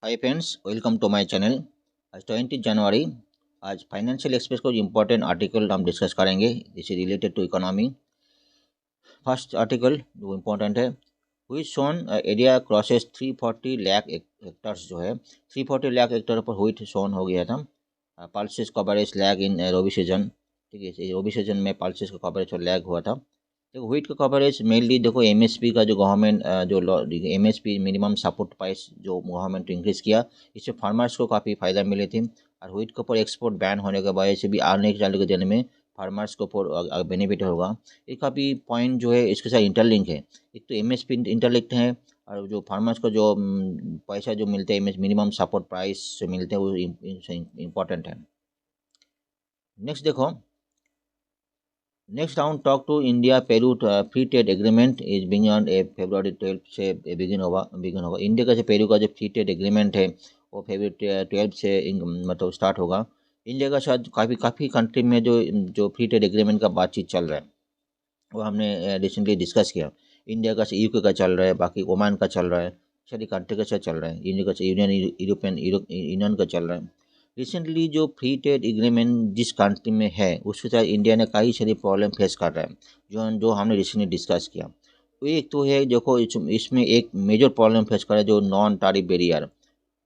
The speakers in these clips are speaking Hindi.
Hi friends, welcome to my channel. आज 20 जनवरी। आज फाइनेंशियल एक्सप्रेस को इम्पोर्टेंट आर्टिकल हम डिस्कस करेंगे। This is related to economy. First article जो इम्पोर्टेंट है, हुई sown area crosses 340 lakh hectares जो है 340 लाख हेक्टर पर हुई शोन हो गया था। पल्सेस कवरेज लैग इन रबी सीजन। ठीक है, रबी सीजन में पल्सेस का कवरेज और लैग हुआ था। देखो व्हीट का कवरेज मेनली देखो एमएसपी का जो गवर्नमेंट जो एमएसपी मिनिमम सपोर्ट प्राइस जो गवर्नमेंट इंक्रीज किया, इससे फार्मर्स को काफ़ी फायदा मिले थे। और व्हीट के ऊपर एक्सपोर्ट बैन होने के वजह से भी आने के दिन में फार्मर्स को ऊपर बेनिफिट होगा। ये काफ़ी पॉइंट जो है इसके साथ इंटरलिंक है। एक तो एमएसपी इंटरलिंक्ड है और जो फार्मर्स को जो पैसा जो मिलते हैं मिनिमम सपोर्ट प्राइस जो मिलते हैं वो इम्पोर्टेंट है। नेक्स्ट देखो, next round talk to India Peru free trade agreement is begin February 12 से बिगिन होगा। इंडिया का जो पेरू का जो फ्री ट्रेड एग्रीमेंट है वो February 12 से मतलब स्टार्ट होगा। इंडिया का साथ काफ़ी कंट्री में जो फ्री ट्रेड एग्रीमेंट का बातचीत चल रहा है वो हमने रिसेंटली डिस्कस किया। इंडिया का यूके का चल रहा है, बाकी ओमान का चल रहा है, सारी कंट्री का चल रहा है। इंडिया का यूरोपियन यूनियन का चल रहा है। रिसेंटली जो फ्री ट्रेड एग्रीमेंट जिस कंट्री में है उसके साथ इंडिया ने कई सारी प्रॉब्लम फेस कर रहा है, जो जो हमने रिसेंटली डिस्कस किया। तो एक तो है देखो, इसमें एक मेजर प्रॉब्लम फेस कर रहा है जो non tariff barrier.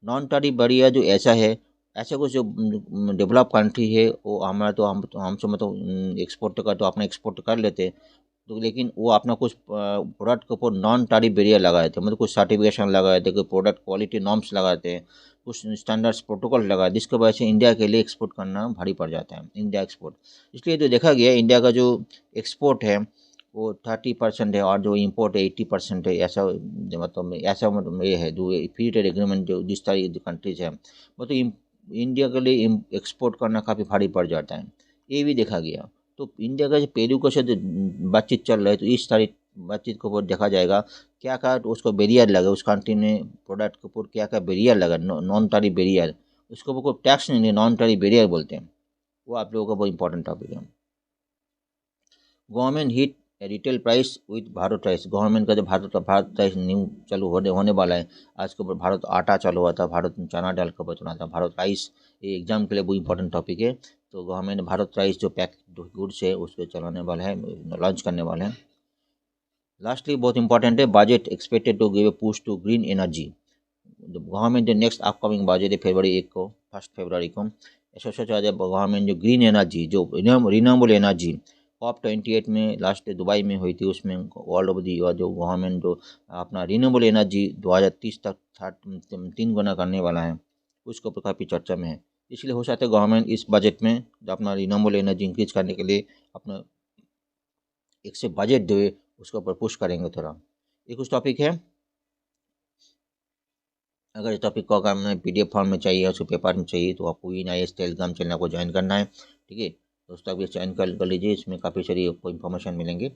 Non tariff barrier जो ऐसा है, ऐसा कुछ जो डेवलप कंट्री है वो हमारा तो हमसे मतलब एक्सपोर्ट का तो अपना एक्सपोर्ट कर लेते, तो लेकिन वो अपना कुछ प्रोडक्ट के ऊपर नॉन टैरिफ बैरियर लगाए थे, मतलब कुछ सर्टिफिकेशन लगाए थे, कोई प्रोडक्ट क्वालिटी नॉर्म्स लगाए थे, कुछ स्टैंडर्ड्स प्रोटोकॉल लगाए, जिसकी वजह से इंडिया के लिए एक्सपोर्ट करना भारी पड़ जाता है, इंडिया एक्सपोर्ट। इसलिए जो देखा गया इंडिया का जो एक्सपोर्ट है वो 30% है और जो इम्पोर्ट है 80% है। ऐसा मतलब ये है जो फ्री ट्रेड एग्रीमेंट जो जिस तरह की कंट्रीज है मतलब इंडिया के लिए एक्सपोर्ट करना काफ़ी भारी पड़ जाता है, ये भी देखा गया। तो इंडिया का जो पेरू के साथ बातचीत चल रहा है, तो इस सारी बातचीत के ऊपर देखा जाएगा क्या क्या उसको बैरियर लगा, उस कंट्री ने प्रोडक्ट के ऊपर क्या क्या बैरियर लगा, नॉन टैरिफ बैरियर। उसके ऊपर कोई टैक्स नहीं है, नॉन टैरिफ बैरियर बोलते हैं। वो आप लोगों का बहुत इंपॉर्टेंट टॉपिक है। Government hit retail price with Bharat rice. Government का जो भारत राइस न्यू चालू होने वाला है। आज के ऊपर भारत आटा चालू हुआ था, भारत चना डाल के ऊपर चला था, भारत राइस। ये एग्जाम के लिए बहुत इंपॉर्टेंट टॉपिक है। तो गवर्नमेंट भारत राइस जो पैक गुड्स है उसको चलाने वाला है, लॉन्च करने वाले हैं। लास्टली बहुत इंपॉर्टेंट है, budget expected to give a push to green energy. Government जो नेक्स्ट अपकमिंग बजट है February 1 को, 1 फरवरी को, ऐसा सोचा जाए गवर्नमेंट जो ग्रीन एनर्जी जो रिन्यूएबल एनर्जी COP28 में लास्ट दुबई में हुई थी, उसमें वर्ल्ड ऑफ दी जो गवर्नमेंट जो अपना रिन्यूएबल एनर्जी 2030 तक 3 गुना करने वाला है, उसके ऊपर काफ़ी चर्चा में है। इसलिए हो सकता है गवर्नमेंट इस बजट में जो अपना रिन्यूएबल एनर्जी इंक्रीज करने के लिए अपना एक से बजट दे, उसके ऊपर पुश करेंगे थोड़ा। ये कुछ टॉपिक है। अगर इस टॉपिक को अगर हमें PDF फॉर्म में चाहिए, उसको पेपर में चाहिए, तो आपको INIS टेलीग्राम चैनल को ज्वाइन करना है। ठीक है दोस्तों, आप ये ज्वाइन कर लीजिए, इसमें काफ़ी सारी आपको इन्फॉर्मेशन मिलेंगे।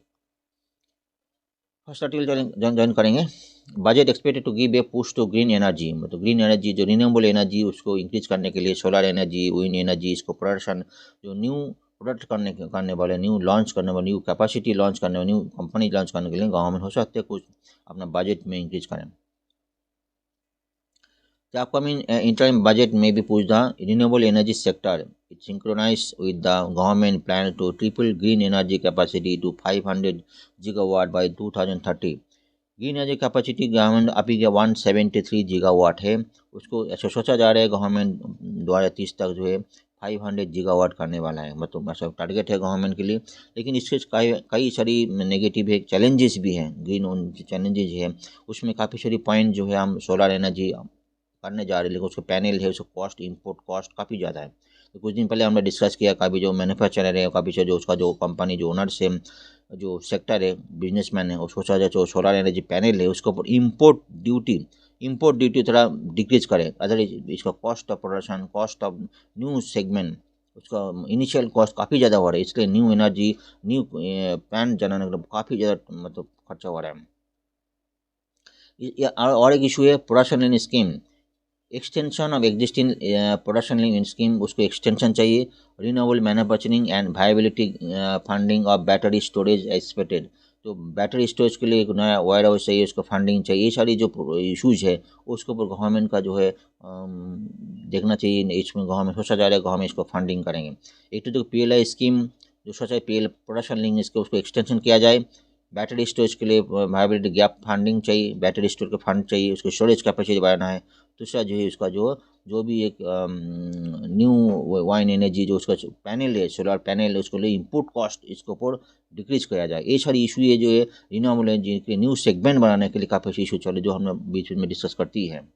फर्स्ट आर्टिकल ज्वाइन करेंगे, budget expected to give a push to green energy. मतलब ग्रीन एनर्जी जो रिन्यूएबल एनर्जी उसको इंक्रीज करने के लिए सोलर एनर्जी, विंड एनर्जी, इसको प्रोडक्शन जो न्यू प्रोडक्ट करने वाले, न्यू लॉन्च करने वाले, न्यू कैपेसिटी लॉन्च करने वाले, न्यू कंपनी लॉन्च करने के लिए गवर्नमेंट हो सकते हैं कुछ अपना बजट में इंक्रीज करें। The upcoming interim budget may be pushed the renewable energy sector. It synchronized with the government plan to triple green energy capacity to 500 gigawatt by 2030. Green energy capacity government अभी के 173 गीगावाट है, उसको ऐसा सोचा जा रहा है गवर्नमेंट 2030 तक जो है 500 गीगावाट करने वाला है, मतलब ऐसा टारगेट है गवर्नमेंट के लिए। लेकिन इसके कई सारी नेगेटिव है, चैलेंजेस भी हैं। ग्रीन चैलेंजेस है, उसमें काफ़ी सारी पॉइंट जो है हम सोलर एनर्जी करने जा रहे हैं, लेकिन उसका पैनल है, उसका कॉस्ट, इंपोर्ट कॉस्ट काफ़ी ज़्यादा है। तो कुछ दिन पहले हमने डिस्कस किया, काफ़ी जो मैन्युफैक्चरर है, काफ़ी जो उसका जो कंपनी जो ओनर्स है, जो सेक्टर है, बिजनेसमैन है, उसको सोचा जाए जो सोलर एनर्जी पैनल है उसके ऊपर इम्पोर्ट ड्यूटी थोड़ा डिक्रीज करे। अदर इसका cost of production, cost of new segment, उसका इनिशियल कॉस्ट काफ़ी ज़्यादा हो रहा है, इसलिए न्यू एनर्जी न्यू पैन जलाने के लिए काफ़ी ज़्यादा मतलब खर्चा हो रहा है। और एक इशू है production line scheme, extension of existing production link scheme, उसको एक्सटेंशन चाहिए। Renewable manufacturing and viability funding of battery storage expected. तो बैटरी स्टोरेज के लिए एक नया वायर हाउस चाहिए, उसको फंडिंग चाहिए। ये सारी जो इशूज़ है उसके ऊपर गवर्नमेंट का जो है देखना चाहिए। इसमें गवर्नमेंट सोचा जा रहा है गवर्नमेंट इसको फंडिंग करेंगे। एक तो PLI स्कीम जो सोचा है, PL प्रोडक्शन लिंक, इसके उसको एक्सटेंशन किया जाए। बैटरी स्टोरेज के लिए वायबिलिटी गैप फंडिंग चाहिए, बैटरी स्टोरेज का फंड चाहिए, उसको स्टोरेज कैपेसिटी बढ़ाना है। दूसरा जो है उसका जो भी एक न्यू वाइन एनर्जी जो उसका पैनल है, सोलर पैनल है, उसको लिए इनपुट कॉस्ट इसके ऊपर डिक्रीज किया जाए। ये सारी इशू है जो है रिन्यूएबल एनर्जी के न्यू सेगमेंट बनाने के लिए काफ़ी इशू चले, जो हमने बीच में डिस्कस करती है।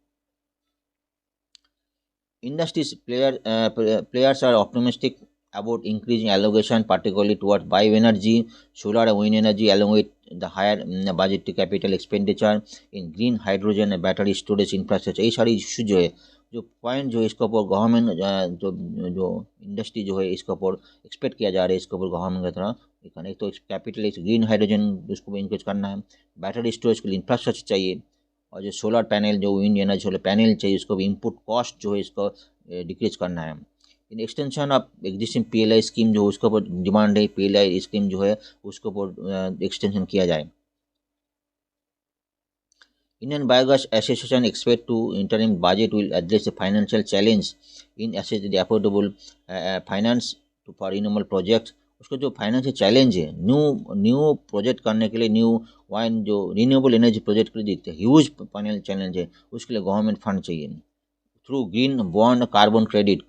Industries players are optimistic about increasing allocation, particularly towards bioenergy, solar and wind energy, along with the higher budget capital expenditure in green hydrogen and battery storage infrastructure। ये सारी इशू जो है, जो पॉइंट जो है इसके ऊपर गवर्नमेंट जो जो इंडस्ट्री जो है इसके ऊपर एक्सपेक्ट किया जा रहा है, इसके ऊपर गवर्नमेंट की तरह एक तो कैपिटल ग्रीन हाइड्रोजन उसको इंक्रीज करना है, बैटरी स्टोरेज के लिए इंफ्रास्ट्रक्चर चाहिए, और जो सोलर पैनल जो विंड एनर्जी सोलर पैनल चाहिए उसको भी इनपुट कॉस्ट जो है इसको डिक्रीज करना है। In extension of existing PLI scheme जो उसके ऊपर डिमांड है, PLI स्कीम जो है उसके ऊपर एक्सटेंशन किया जाए। Indian Biogas Association expect to interim budget will address the financial challenge in assess the affordable finance for renewable projects। उसका जो फाइनेंशियल चैलेंज है न्यू प्रोजेक्ट करने के लिए, न्यू वाइन जो रिन्यूएबल एनर्जी प्रोजेक्ट के लिए देखते हैं ह्यूज फाइनेंशियल चैलेंज है, उसके लिए गवर्नमेंट फंड चाहिए through green bond, carbon credit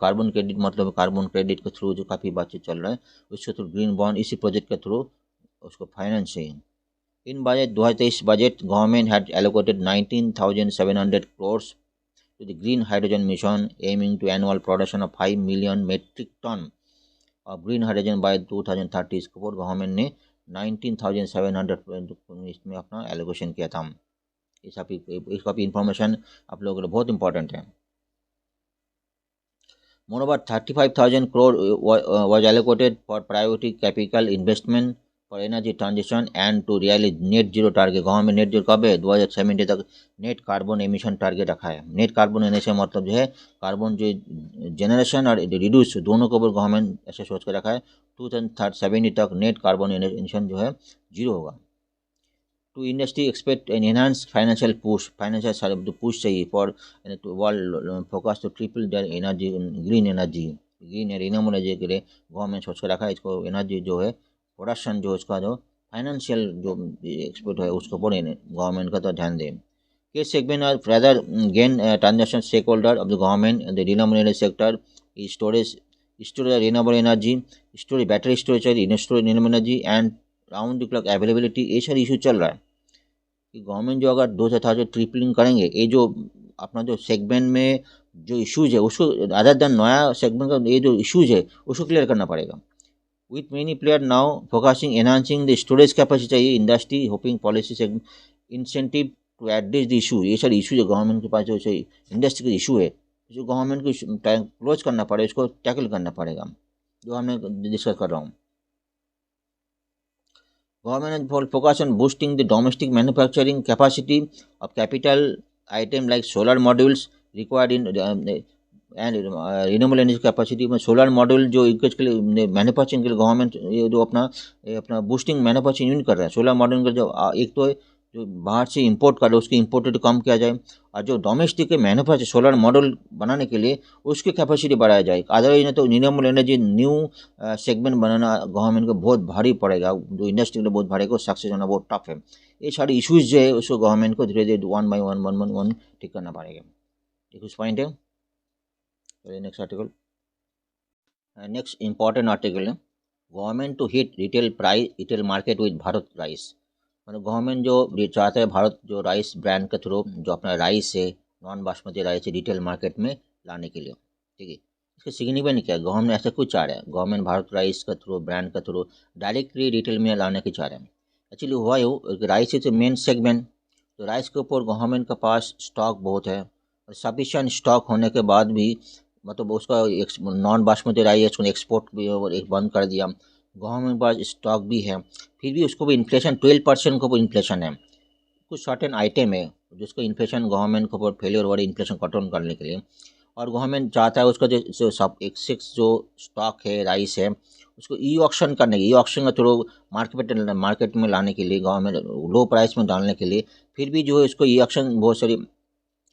मतलब कार्बन क्रेडिट के थ्रू जो काफ़ी बातचीत चल रहा है, उसके थ्रू ग्रीन बॉन्ड इसी प्रोजेक्ट के थ्रू उसको फाइनेंस चाहिए। In budget 2023 budget, government had allocated 19,700 crores to the green hydrogen mission, aiming to annual production of 5 million metric ton of green hydrogen by 2030। इसके ऊपर गवर्नमेंट ने 19,700 इसमें अपना एलोकेशन किया था। इसका भी इंफॉर्मेशन आप लोगों के लिए बहुत इंपॉर्टेंट है। Moreover, 35,000 crore was allocated for priority capital investment for energy transition and to realize net zero target। Government net zero कब है? 2070 तक नेट कार्बन एमिशन टारगेट रखा है। नेट कार्बन एमिशन मतलब जो है कार्बन जो जनरेशन और रिड्यूस दोनों के ऊपर गवर्नमेंट ऐसे सोच कर रखा है 2070 तक नेट कार्बन एमिशन जो है जीरो होगा। To industry expect an enhance financial push चाहिए for world focus to triple their energy green renewable energy के लिए गवर्नमेंट सोच कर रखा है। इसको एनर्जी जो है प्रोडक्शन जो उसका जो फाइनेंशियल जो एक्सपेक्ट है उसको ऊपर गवर्नमेंट का तो ध्यान दें। Key segment are further gain transaction stakeholder of the government the renewable energy sector storage renewable energy storage battery storage renewable energy and round the clock availability. ये सारी इशू चल रहा है कि गवर्नमेंट जो अगर 2000 जो ट्रिपलिंग करेंगे, ये जो अपना जो सेगमेंट में जो इश्यूज है उसको अदर देन नया सेगमेंट का ये जो इश्यूज है उसको क्लियर करना पड़ेगा। With many player now focusing enhancing the storage capacity चाहिए, industry hoping policy incentive to address the issue. ये सारी इशू है गवर्नमेंट के पास, जो इंडस्ट्री का इशू है जो गवर्नमेंट को क्लोज करना पड़ेगा, इसको टैकल करना पड़ेगा, जो हमने डिस्कस कर रहा हूँ। Government will focus on boosting the domestic manufacturing capacity of capital item like solar modules required in and renewable energy capacity में सोलर मॉड्यूल जो इंक्रीज के लिए मैन्युफैक्चरिंग के लिए गवर्नमेंट ये जो अपना बूस्टिंग मैन्युफैक्चरिंग यूनिट कर रहा है। सोलर मॉड्यूल का जो एक तो जो बाहर से इंपोर्ट कर रहे उसकी इम्पोर्टेड कम किया जाए, और जो डोमेस्टिक के मैन्युफैक्चर सोलर मॉड्यूल बनाने के लिए उसकी कैपेसिटी बढ़ाया जाए। अदरवाइज नहीं तो रिन्यूएबल एनर्जी न्यू सेगमेंट बनाना गवर्नमेंट को बहुत भारी पड़ेगा, जो इंडस्ट्री के लिए बहुत भारी को सक्सेस होना बहुत टफ है। ये सारी इशूज़ जो है उसको गवर्नमेंट को धीरे धीरे वन बाई वन ठीक करना पड़ेगा। एक उस पॉइंट है। Next article, next important article है government to hit retail market with Bharat rice. मतलब गवर्नमेंट जो चाहता है भारत जो राइस ब्रांड के थ्रू जो अपना राइस है नॉन बासमती राइस है रिटेल मार्केट में लाने के लिए, ठीक है। इसका सिग्निफिकेंट क्या है? गवर्नमेंट ऐसा कुछ चाह रहा है, गवर्नमेंट भारत राइस के थ्रू ब्रांड के थ्रू डायरेक्टली रिटेल में लाने की चाह रहे हैं। एक्चुअली हुआ ये राइस इज मेन सेगमेंट, तो राइस के ऊपर गवर्नमेंट के पास स्टॉक बहुत है, और सफिशिएंट स्टॉक होने के बाद भी मतलब उसका नॉन बासमती राइस उसको एक्सपोर्ट भी एक बंद कर दिया, गवर्नमेंट के पास स्टॉक भी है, फिर भी उसको भी इन्फ्लेशन 12% को इन्फ्लेशन है। कुछ सर्टेन आइटम है जिसको इन्फ्लेशन गवर्नमेंट को फेलियर हो रही इन्फ्लेशन कंट्रोल करने के लिए और गवर्नमेंट चाहता है उसका जो सब एक्सेस जो स्टॉक है राइस है उसको ई ऑक्शन करने की, ई ऑक्शन का थ्रू मार्केट में लाने के लिए, गवर्नमेंट लो प्राइस में डालने के लिए। फिर भी जो है उसको ई ऑक्शन बहुत सारी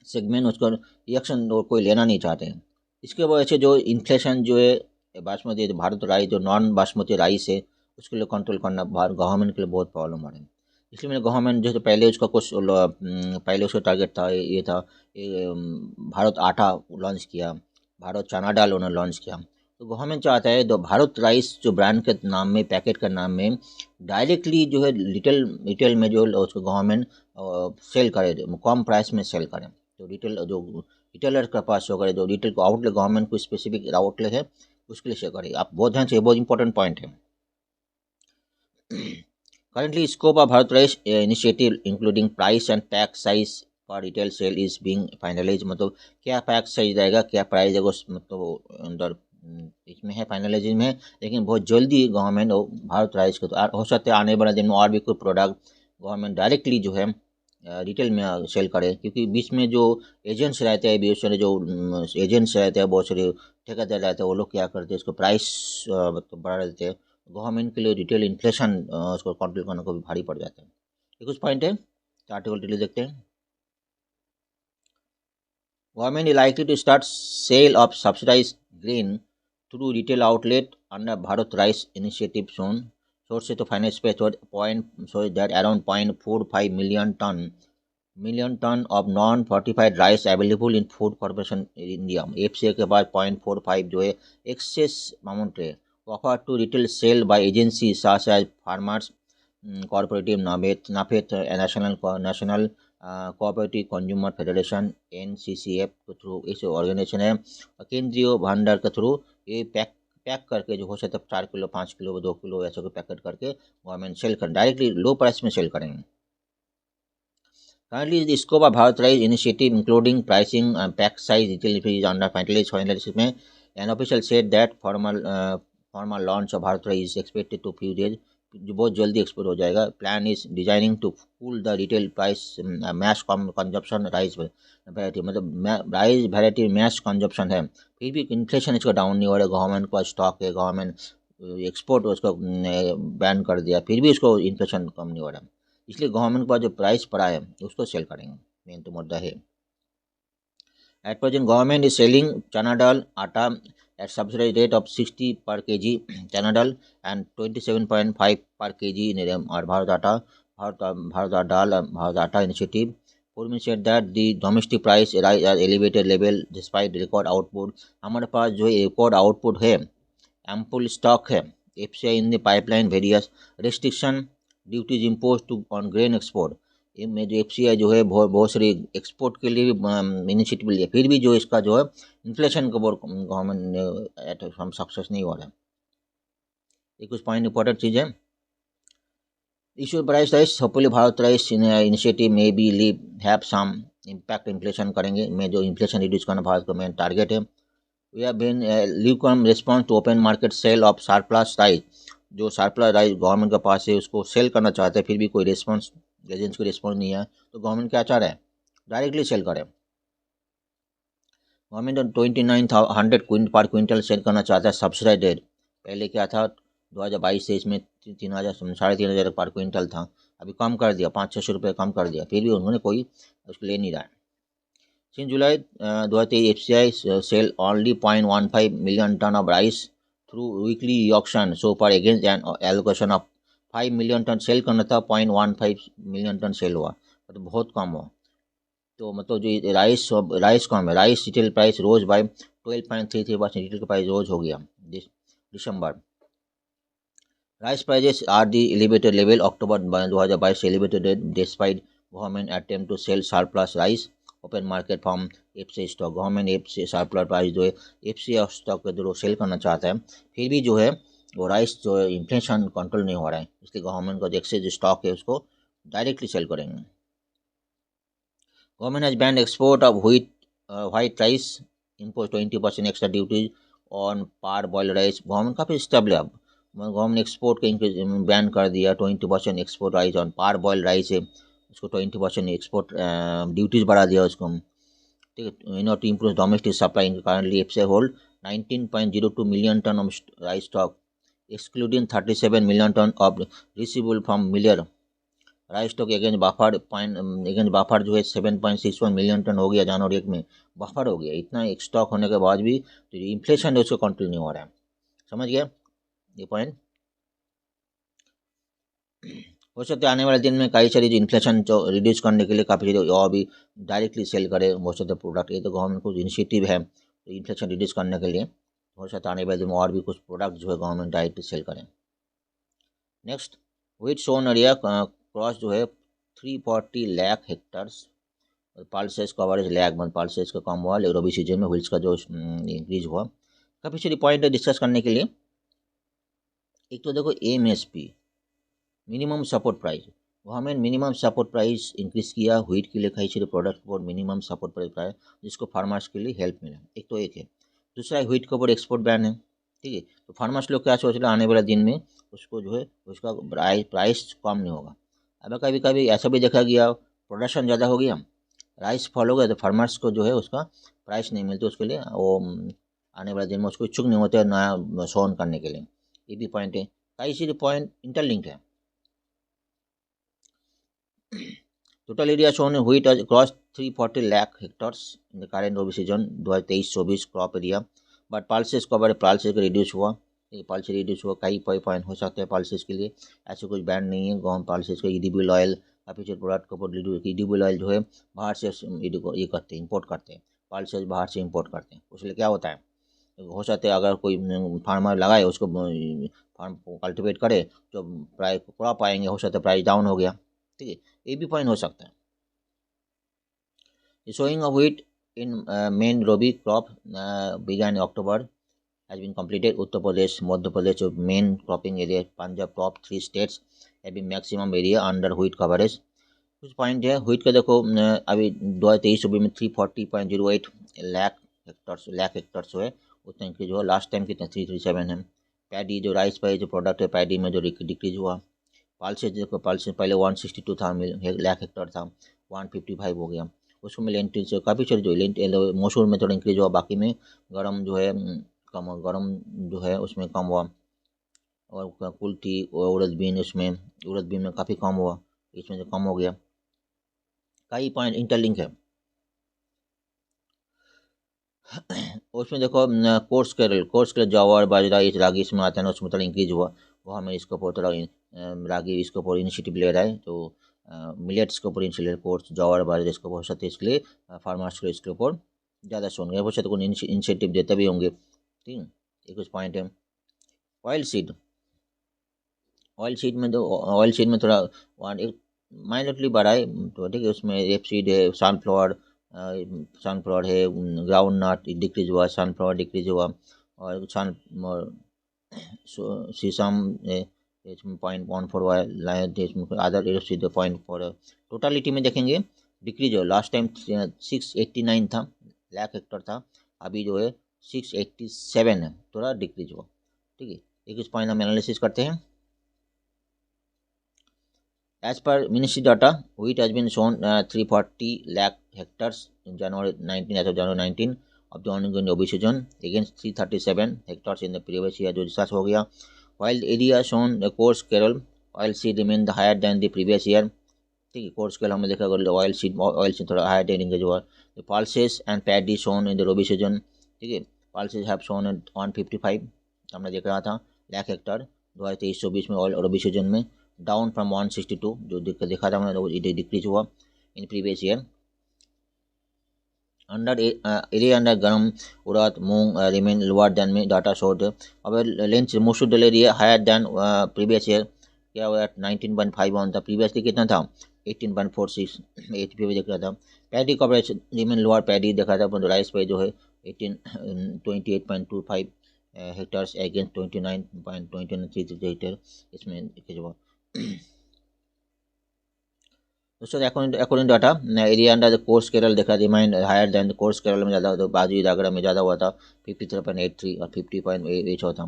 सेगमेंट उसको ई ऑक्शन कोई लेना नहीं चाहते हैं। इसके वजह से जो इन्फ्लेशन जो है बासमती भारत राइस जो नॉन बासमती राइस है उसके लिए कंट्रोल करना गवर्नमेंट के लिए बहुत प्रॉब्लम आ रही है। इसलिए मैंने गवर्नमेंट जैसे पहले उसका कुछ पहले उसका टारगेट था ये था भारत आटा लॉन्च किया, भारत चना दाल उन्होंने लॉन्च किया। तो गवर्नमेंट चाहता है तो भारत राइस जो ब्रांड के नाम में, पैकेट के नाम में डायरेक्टली जो है रिटेल में जो उसको गवर्नमेंट सेल करे, कम प्राइस में सेल करें। तो रिटेलर के पास शो करे, जो रिटेल को आउटलेट गवर्नमेंट को स्पेसिफिक आउटलेट है उसके लिए शो करे। आप बहुत ध्यान से, बहुत इंपॉर्टेंट पॉइंट है। Currently, scope of Bharat Rice initiative including price and pack size for retail sale is being finalized। मतलब क्या पैक साइज रहेगा, क्या प्राइस है, मतलब अंदर इसमें है, फाइनलाइजिंग में है। लेकिन बहुत जल्दी गवर्नमेंट और भारत राइस को तो हो सकता है आने वाले दिन में और भी कोई प्रोडक्ट गवर्नमेंट डायरेक्टली जो है रिटेल में सेल करे। क्योंकि बीच में जो एजेंट्स रहते हैं, बहुत सारे जो एजेंट्स रहते हैं, बहुत सारे ठेकेदार रहते हैं, वो लोग क्या करते हैं इसको प्राइस मतलब बढ़ा देते हैं। गवर्नमेंट के लिए रिटेल इन्फ्लेशन उसको कंट्रोल करने को भी भारी पड़ जाता है। ये कुछ पॉइंट है, आर्टिकल डिटेल देखते हैं। Government is likely to start sale of subsidised grain through retail outlet under Bharat rice initiative soon. Source से तो फाइनेंस पे point so that around 0.45 million tonne of non fortified rice available in food corporation India. FCA के बाद 0.45 जो है एक्सेस अमाउंट है offer to retail sale by agencies such as Farmers Cooperative, NAFED, National Cooperative Consumer Federation NCCF के थ्रू इस ऑर्गेनाइजेशन है। केंद्रीय भंडार के थ्रू ये पैक करके जो हो सकता है 4 किलो 5 किलो 2 किलो ऐसे को पैकेट करके गवर्नमेंट सेल कर डायरेक्टली लो प्राइस में सेल करेंगे। Currently, the scope of Bharat Rice initiative, including pricing and pack size detail, is under finalization में। An official said that formal launch of Bharat Rice is expected to few days, जो बहुत जल्दी एक्सपोर्ट हो जाएगा। Plan is designing to cool the retail price mass consumption rice variety, मतलब राइस वैरायटी मैश कंजप्शन है। फिर भी इन्फ्लेशन इसका डाउन नहीं हो रहा है, गवर्नमेंट का स्टॉक है, गवर्नमेंट एक्सपोर्ट उसको बैन कर दिया, फिर भी इसको इन्फ्लेशन कम नहीं हो रहा है। इसलिए गवर्नमेंट का जो प्राइस पड़ा है उसको सेल करेंगे, मेन तो मुद्दा है। At present government is selling चना दाल आटा at subsidized rate of 60 per kg chana dal and 27.5 per kg in और भारत आटा initiative. Purmi said that the domestic price rise at elevated level despite record output। हमारे पास जो record output है, ample stock है, FCI in the pipeline, various restriction duties imposed to on grain export। में जो FCI जो है बहुत सारी एक्सपोर्ट के लिए भी इनिशिएटिव लिया, फिर भी जो इसका जो है इन्फ्लेशन को गवर्नमेंट ने हम सक्सेस नहीं हो रहा है। ये कुछ पॉइंट इंपॉर्टेंट चीज़ है। Issue price rice hopefully Bharat rice initiative में believe have some impact inflation करेंगे, में जो इन्फ्लेशन रिड्यूस करना भारत का मेन टारगेट है। We have been lukewarm response to open market sale of surplus rice. जो सरप्लस राइस गवर्नमेंट के पास है उसको सेल करना चाहते हैं, फिर भी कोई रिस्पॉन्स एजेंट्स को रिस्पॉन्स नहीं है, तो गवर्नमेंट क्या चाह रहा है, डायरेक्टली सेल करे। गवर्नमेंट 2900 पर क्विंटल सेल करना चाहता है सब्सिडाइज रेट। पहले क्या था 2022 से इसमें 3000 3,500 पर क्विंटल था, अभी कम कर दिया, 500-600 रुपये कम कर दिया, फिर भी उन्होंने कोई उसको ले नहीं रहा है। Since July 2023 FCI sell only 0.15 million tonne of rice through weekly auction so पर against an allocation of 5 million tonne sell करना था, 0.15 मिलियन टन सेल हुआ, तो बहुत कम हुआ। तो मतलब जो राइस कम है, rice retail price rose by 12.33% retail price rose हो गया दिसंबर। Rice prices are the elevated level October 2022 elevated despite government attempt to sell surplus rice open market from FCI stock. Government FCI surplus price जो है एफसीआई स्टॉक के थ्रू सेल करना चाहता है, फिर भी जो है वो राइस जो है इन्फ्लेशन कंट्रोल नहीं हो रहा है, इसलिए गवर्नमेंट का जो एक्सेस स्टॉक है उसको डायरेक्टली सेल करेंगे। Government has banned export of white rice, imposed 20% extra duty on parboiled rice। Government काफ़ी स्टेबल है, अब गवर्नमेंट एक्सपोर्ट का बैन कर दिया, 20% एक्सपोर्ट राइस ऑन पारबॉइल्ड राइस है उसको 20% एक्सपोर्ट ड्यूटीज़ बढ़ा दिया उसको। ठीक है, in order to improve domestic supply currently FCI hold 19.02 million ton of rice stock excluding 37 million ton of receivable from miller rice stock against buffer जो है 7.61 मिलियन टन हो गया जनवरी 1 में, बाफर हो गया। इतना एक स्टॉक होने के बाद भी तो इन्फ्लेशन है उसको कंट्रोल नहीं हो रहा है। समझ गया ये पॉइंट। हो सकता है आने वाले दिन में कई सारी जो इन्फ्लेशन जो रिड्यूस करने के लिए काफ़ी सारी और भी डायरेक्टली सेल करे बहुत सारे प्रोडक्ट। ये तो गवर्नमेंट को इनिशिएटिव है तो इन्फ्लेशन रिड्यूस करने के लिए हो सकता है आने वाले दिन में और भी कुछ प्रोडक्ट जो है गवर्नमेंट डायरेक्टली सेल करें। Next, wheat sown area cross जो है 340 lakh hectares, pulses coverage lag month pulses का कम हुआ रबी सीजन में व्हीट्स का जो इंक्रीज हुआ। काफ़ी सारी पॉइंट है डिस्कस करने के लिए। एक तो देखो MSP minimum support price, government minimum support price increase किया व्हीट के लिए, कई सारे प्रोडक्ट पर मिनिमम सपोर्ट प्राइस पाया जिसको फार्मर्स के लिए हेल्प मिला। एक है। दूसरा व्हीट के ऊपर एक्सपोर्ट बैन है, ठीक है। तो फार्मर्स लोग क्या सोच रहे हैं आने वाले दिन में उसको जो है उसका प्राइस कम नहीं होगा। अब कभी कभी ऐसा भी देखा गया प्रोडक्शन ज़्यादा हो गया, राइस फॉल हो गया तो फार्मर्स को जो है उसका प्राइस नहीं मिलता, उसके लिए वो आने वाले दिन में उसको इच्छुक नहीं होते नया सोन करने के लिए। ये भी पॉइंट है, कई सारे पॉइंट इंटरलिंक्ड है। Total area sown wheat cross 340 lakh hectares in the current rabi season 2023-24 crop area, but pulses cover pulses का रिड्यूस हुआ, पल्सेस रिड्यूस हुआ। कई पॉइंट हो सकते हैं पल्सेस के लिए, ऐसे कुछ बैंड नहीं है। गवर्नमेंट पल्सेस का ईडीबल ऑयल काफ़ी प्रोडक्ट को ईडीबल ऑयल जो है बाहर से ये करते हैं, इम्पोर्ट करते हैं, पल्सेस बाहर से इम्पोर्ट करते हैं। उसके लिए क्या होता है, हो सकता है अगर कोई फार्मर लगाए उसको फार्म कल्टिवेट करे तो प्राइस क्रॉप आएंगे, हो सकता है प्राइस डाउन हो गया, ठीक है। ये भी पॉइंट हो सकता है। Sowing of wheat in main rabi crop begun October has been completed. Uttar Pradesh, Madhya Pradesh of main cropping area, Punjab top 3 states having maximum area under wheat coverage। कुछ पॉइंट है व्हीट का देखो अभी 2023 में 340.08 लाख हेक्टर्स है उतना इंक्रीज हुआ। लास्ट टाइम कितना 337 है। पैडी जो राइस पे जो प्रोडक्ट है पैडी में जो डिक्रीज हुआ। पल्सेस देखो पल्सेस पहले 162 था लाख हेक्टर था 155 हो गया। उसको में लेंटिल से काफ़ी सारे जो मसूर में थोड़ा इंक्रीज हुआ, बाकी में गर्म जो है कम, गर्म जो है उसमें कम हुआ। और कुल्थी और उड़द बीन, उसमें उड़द बीन में काफ़ी कम हुआ, इसमें जो कम हो गया। कई पॉइंट इंटरलिंक है। उसमें देखो कोर्स केरल जवार बाजरा इस रागी इसमें आता है ना, उसमें थोड़ा इंक्रीज हुआ। वो हमें इसके ऊपर थोड़ा रागी इसके ऊपर इनिशिएटिव ले रहा है, तो मिलेट्स के ऊपर इनिशिएटिव कोर्स जवार बाजरा इसके ऊपर सकते, इसके लिए फार्मर्स को इसके ऊपर ज़्यादा सुन गए, वो शायद कोई इनिशिएटिव देते भी होंगे, ठीक है। एक कुछ पॉइंट है। ऑयल सीड में थोड़ा माइनरली बढ़ा है, तो ठीक है। उसमें रेप सीड है, सनफ्लावर है, ग्राउंड नट डिक्रीज हुआ, सनफ्लावर डिक्रीज हुआ, और सीसम 0.14 हुआ है, अदर रेप सीड 0.4। टोटलिटी में देखेंगे डिक्रीज हो, लास्ट टाइम 689 था लाख हेक्टर था, अभी जो है 687 है, थोड़ा डिक्रीज हुआ, ठीक है। एक इस पॉइंट हम एनालिसिस करते हैं। As per ministry data, wheat has been sown 340 lakh hectares in January 19 as of January 19 of the ongoing Rabi season against 337 hectares in the previous year, जो रिसर्च हो गया। While the area shown the coarse Kerala oilseed remained higher than the previous year, ठीक है। कोर्स केरल हमने देखा ऑयल थोड़ा हायर ट्रेडिंग का जो है। The pulses and paddy shown in the Rabi season, ठीक है। pulses have shown at 155 हमने देख रहा था लाख हेक्टर 2023-24 में रबी सीजन में, डाउन फ्रॉम 162 जो देखा था हमने, इट डिक्रीज हुआ in previous year. Area under gram urad moong remain lower than में डाटा शोड। अब lentil masoor dal area higher than previous year, क्या हुआ 19.51 था, प्रीवियसली कितना था 18.46 HP भी देख रहा था। Paddy coverage remain lower, paddy देखा था राइस पे जो है 28.25 हेक्टर्स अगेंस्ट 29.23 हेक्टर, इसमें हुआ। दोस्तों according data area under the coarse cereal देखा remained higher than the coarse cereal में ज़्यादा, तो बाजू दागरा में ज़्यादा हुआ था 53.83 और 50.8 हुआ था।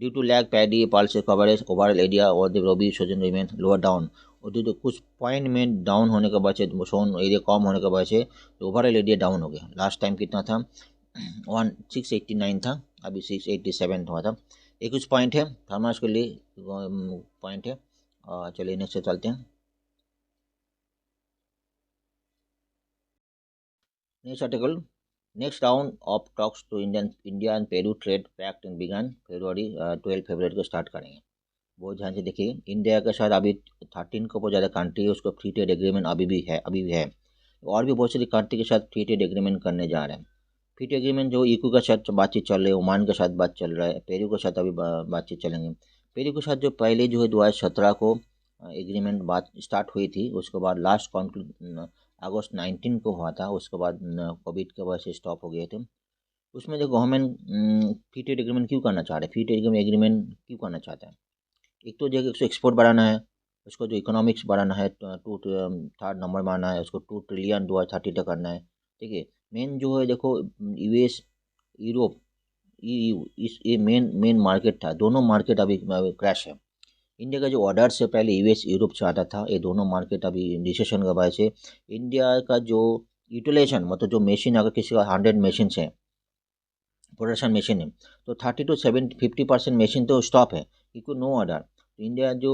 Due to lag paddy pulses coverage overall area और the rabi season remain lower down. और जो कुछ पॉइंट में डाउन होने के वजह से सोन एरिया कम होने के वजह से तो ओवरऑल एरिया डाउन हो गया। लास्ट टाइम कितना था 689 था, अभी 687 हुआ था। एक कुछ पॉइंट है फार्मर्स के लिए पॉइंट है। चलिए नेक्स्ट से चलते हैं। Next article, next round of talks to India and Peru trade pact begin February 12 फरवरी को स्टार्ट करेंगे। बहुत ध्यान से देखिए, इंडिया के साथ अभी 13 को बहुत ज़्यादा कंट्री है उसको फ्री ट्रेड एग्रीमेंट अभी भी है। और भी बहुत सारी कंट्री के साथ फ्री ट्रेड एग्रीमेंट करने जा रहे हैं। फ्री ट्रेड एग्रीमेंट जो ईकू के साथ बातचीत चल रही है, ओमान के साथ बात चल रहा है, पेरू के साथ अभी बातचीत चलेंगे। पेरू के साथ जो पहले जो है 2017 को एग्रीमेंट बात स्टार्ट हुई थी, उसके बाद लास्ट कॉन्क्लूड अगस्त 19 को हुआ था, उसके बाद कोविड के वजह से स्टॉप हो गए थे। उसमें जो गवर्नमेंट फ्री ट्रेड एग्रीमेंट क्यों करना चाह रहे हैं, फ्री ट्रेड एग्रीमेंट क्यों करना चाहता है? एक तो जगह उसको एक्सपोर्ट बढ़ाना है, उसको जो इकोनॉमिक्स बढ़ाना है, थर्ड नंबर बनाना है, उसको 2 ट्रिलियन 2030 तक करना है। ठीक है, मेन जो है देखो यूएस, यूरोप, ईयू इस ये मेन मार्केट था। दोनों मार्केट अभी क्रैश है। इंडिया का जो ऑर्डर से पहले यूएस यूरोप से आता था, ये दोनों मार्केट अभी रिसेशन की वजह से इंडिया का जो यूटिलाइजेशन मतलब जो मशीन अगर किसी का 100 मशीन है प्रोडक्शन मशीन है तो 30 to 50% मशीन तो स्टॉप है क्योंकि नो ऑर्डर। तो इंडिया जो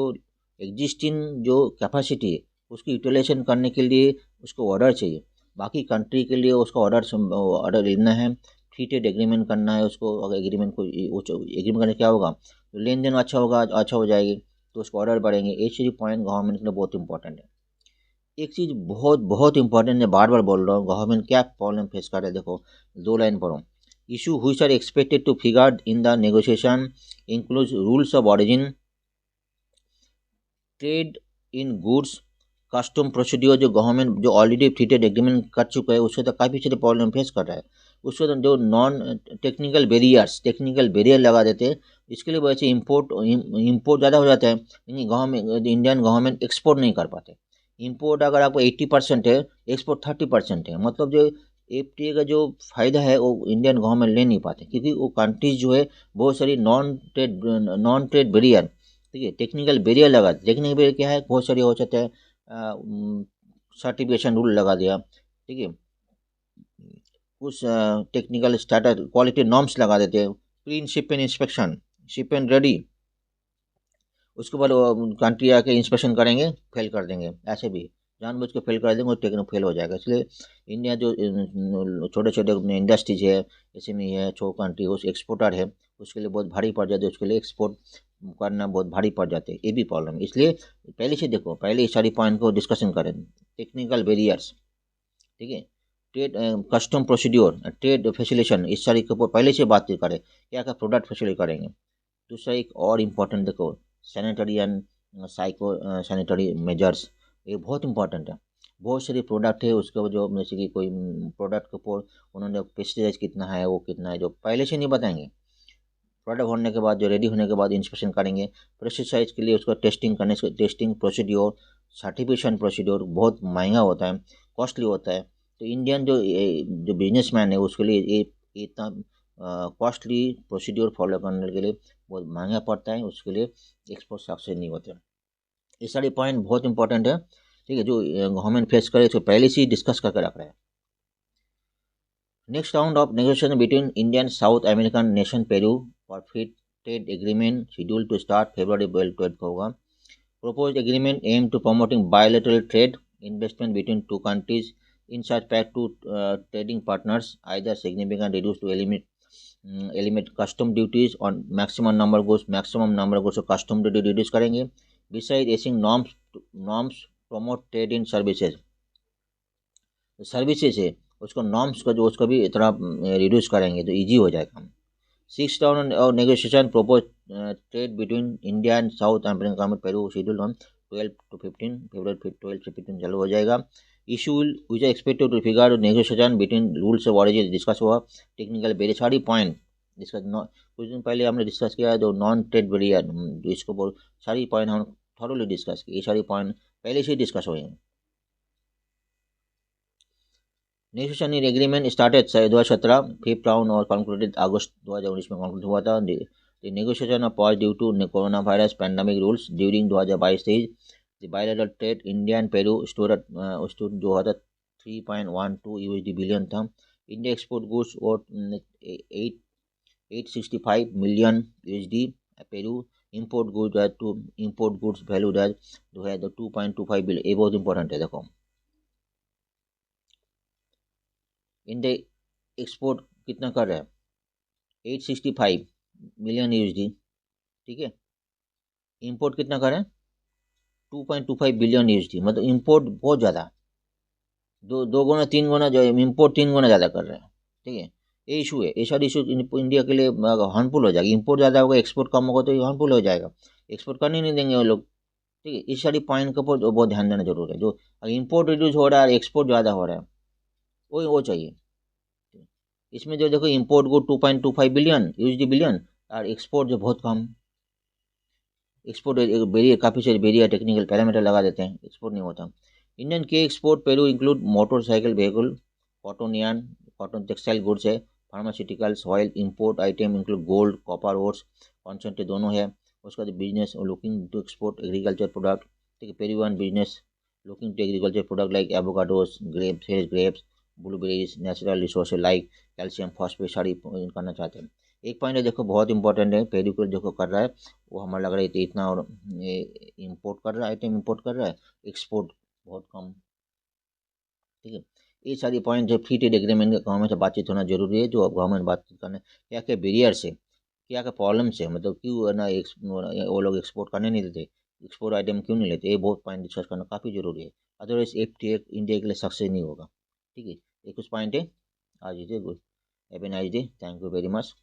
एग्जिस्टिंग जो कैपेसिटी है उसकी यूटिलाइजेशन करने के लिए उसको ऑर्डर चाहिए। बाकी कंट्री के लिए उसको ऑर्डर लेना है, फ्री ट्रेड एग्रीमेंट करना है उसको। अगर एग्रीमेंट को एग्रीमेंट करने क्या होगा तो लेन देन अच्छा होगा, अच्छा हो जाएगी तो उसको ऑर्डर बढ़ेंगे। ये चीज़ पॉइंट गवर्नमेंट के लिए बहुत इंपॉर्टेंट है। एक चीज़ बहुत बहुत इंपॉर्टेंट है, बार बार बोल रहा हूँ, गवर्नमेंट क्या प्रॉब्लम फेस कर रहा है देखो, 2 लाइन पढ़ो। Issue which are expected to figure in the negotiation includes rules of origin, trade in goods, custom procedure. जो गवर्नमेंट जो ऑलरेडी फ्री ट्रेड एग्रीमेंट कर चुका है उससे तो काफ़ी सारे प्रॉब्लम फेस कर रहा है। उससे तो जो नॉन टेक्निकल बैरियर लगा देते हैं, इसके लिए वजह से इम्पोर्ट ज़्यादा हो जाता है, यानी गवर्नमेंट इंडियन गवर्नमेंट एक्सपोर्ट नहीं कर पाते। इम्पोर्ट अगर आपको 80% है, एक्सपोर्ट 30% है, मतलब जो एफटीए का जो फ़ायदा है वो इंडियन गवर्नमेंट ले नहीं पाते क्योंकि वो कंट्रीज जो है बहुत सारी नॉन ट्रेड बैरियर, ठीक है, टेक्निकल बैरियर लगा। टेक्निकल बैरियर क्या है, बहुत सारी हो जाता है सर्टिफिकेशन रूल लगा दिया, ठीक है, कुछ टेक्निकल स्टैंडर्ड क्वालिटी नॉर्म्स लगा देते हैं, pre shipment inspection, shipment ready, उसके बाद कंट्री आके इंस्पेक्शन करेंगे, फेल कर देंगे। ऐसे भी जानबूझ के फेल कर देंगे और टेक्नो फेल हो जाएगा। इसलिए इंडिया जो छोटे छोटे इंडस्ट्रीज है, एसएमई है, छो कंट्री उस एक्सपोर्टर है, उसके लिए बहुत भारी पड़ जाते हैं, उसके लिए एक्सपोर्ट करना बहुत भारी पड़ जाते हैं। ये भी प्रॉब्लम है। इसलिए पहले से देखो, पहले इस सारी पॉइंट को डिस्कशन करें। टेक्निकल बैरियर्स, ठीक है, trade custom procedure, trade facilitation, इस सारी के ऊपर पहले से बात करें, क्या क्या प्रोडक्ट फैसिलिटी करेंगे। दूसरा एक और इम्पोर्टेंट देखो, sanitary and psycho sanitary measures, ये बहुत इंपॉर्टेंट है। बहुत सारे प्रोडक्ट है उसके जो जैसे कि कोई प्रोडक्ट के ऊपर उन्होंने पेस्टिसाइड कितना है, वो कितना है, जो पहले से नहीं बताएंगे। प्रोडक्ट होने के बाद जो रेडी होने के बाद इंस्पेक्शन करेंगे। पेस्टिसाइड के लिए उसका टेस्टिंग करने से टेस्टिंग प्रोसीड्योर, सर्टिफिकेशन प्रोसीड्योर बहुत महंगा होता है, कॉस्टली होता है। तो इंडियन जो बिजनेसमैन है उसके लिए ये इतना कॉस्टली प्रोसीड्योर फॉलो करने के लिए बहुत महंगा पड़ता है, उसके लिए एक्सपोर्ट सक्सेस नहीं होते। ये सारे पॉइंट बहुत इंपॉर्टेंट है, ठीक है, जो गवर्नमेंट फेस करे तो पहले से ही डिस्कस करके रख रहा है। Next round of negotiation between Indian South American nation Peru for free trade agreement schedule to start February 12 को होगा। Proposed agreement aimed to promoting bilateral trade, investment between two countries. In such pact, two trading partners either significant reduce to eliminate custom duties on maximum number goods को custom duty reduce करेंगे. Besides issuing norms promote trade in services. Services है उसको नॉर्म्स का जो उसको भी इतना रिड्यूस करेंगे तो इजी हो जाएगा। 6 राउंड और negotiation propose trade between India and South America में Peru schedule on 12 to 15 February 12 से 15 चालू हो जाएगा। Issue which are expected to figure negotiation between rules of origin discuss हुआ। टेक्निकल वेरी सारी पॉइंट डिस्कस, कुछ दिन पहले हमने डिस्कस किया जो नॉन ट्रेड बैरियर, इसको सारी पॉइंट हम थॉरोली डिस्कस किए। ये सारी पॉइंट पहले से ही डिस्कस हुए हैं। Negotiation in agreement started 2017 fifth round और कंक्लूडेड अगस्त 2019 में कंक्लूड हुआ था। The negotiation of pause due to corona virus pandemic rules during 2022-23 The bilateral trade India and Peru stood जो था 3.12 USD बिलियन था. इंडिया एक्सपोर्ट गुड्स और 865 million USD. Peru import goods है to import goods वैल्यू जो है 2.25 बिलियन. ये बहुत इंपॉर्टेंट है. देखो इंडिया एक्सपोर्ट कितना कर रहा है 865 million USD. ठीक है. इंपोर्ट कितना कर रहे हैं 2.25 बिलियन USD. मतलब इंपोर्ट बहुत ज़्यादा, दो गुना 3 गुना जो इम्पोर्ट 3 गुना ज़्यादा कर रहे हैं. ठीक है. ये इशू है. ये सारी इशू इंडिया के लिए हार्मफुल हो जाएगी. इंपोर्ट ज़्यादा होगा, एक्सपोर्ट कम होगा तो हार्मफुल हो जाएगा. एक्सपोर्ट करने नहीं देंगे वो लोग. ठीक है. इस सारी पॉइंट के ऊपर बहुत ध्यान देना जरूर है. जो इम्पोर्ट रिड्यूस हो रहा है, एक्सपोर्ट ज़्यादा हो रहा है, वो चाहिए. इसमें जो देखो इम्पोर्ट को 2.25 बिलियन USD बिलियन, और एक्सपोर्ट जो बहुत कम. एक्सपोर्ट बेरियर काफ़ी सारे बेरियर टेक्निकल पैरामीटर लगा देते हैं, एक्सपोर्ट नहीं होता. इंडियन के export Peru include motorcycle vehicle, cotton yarn, cotton textile goods है, pharmaceuticals, oil. Import item include gold, copper ores, concentrate दोनों है. उसका business looking to export agriculture product. ठीक है. Peruvian business looking to agriculture product like avocados, grapes, blueberries, natural resources like calcium, phosphate सारी करना चाहते हैं. एक पॉइंट है देखो बहुत इंपॉर्टेंट है. पेरू को जो कर रहा है वो हमें लग रहा है इतना, और इंपोर्ट कर रहा है, आइटम इंपोर्ट कर रहा है, एक्सपोर्ट बहुत कम. ठीक है. ये सारी पॉइंट जो फ्री ट्रेड एग्रीमेंट के गवर्नमेंट से बातचीत होना जरूरी है. जो अब गवर्नमेंट बातचीत करने क्या क्या बैरियर्स है, क्या क्या प्रॉब्लम्स है, मतलब क्यों है ना वो लोग एक्सपोर्ट करने नहीं देते, एक्सपोर्ट आइटम क्यों नहीं लेते, ये बहुत पॉइंट डिस्कस करना काफ़ी जरूरी है. अदरवाइज FTA इंडिया के लिए सक्सेस नहीं होगा. ठीक है. ये कुछ पॉइंट है. आज good. Have a nice day. Thank you very much.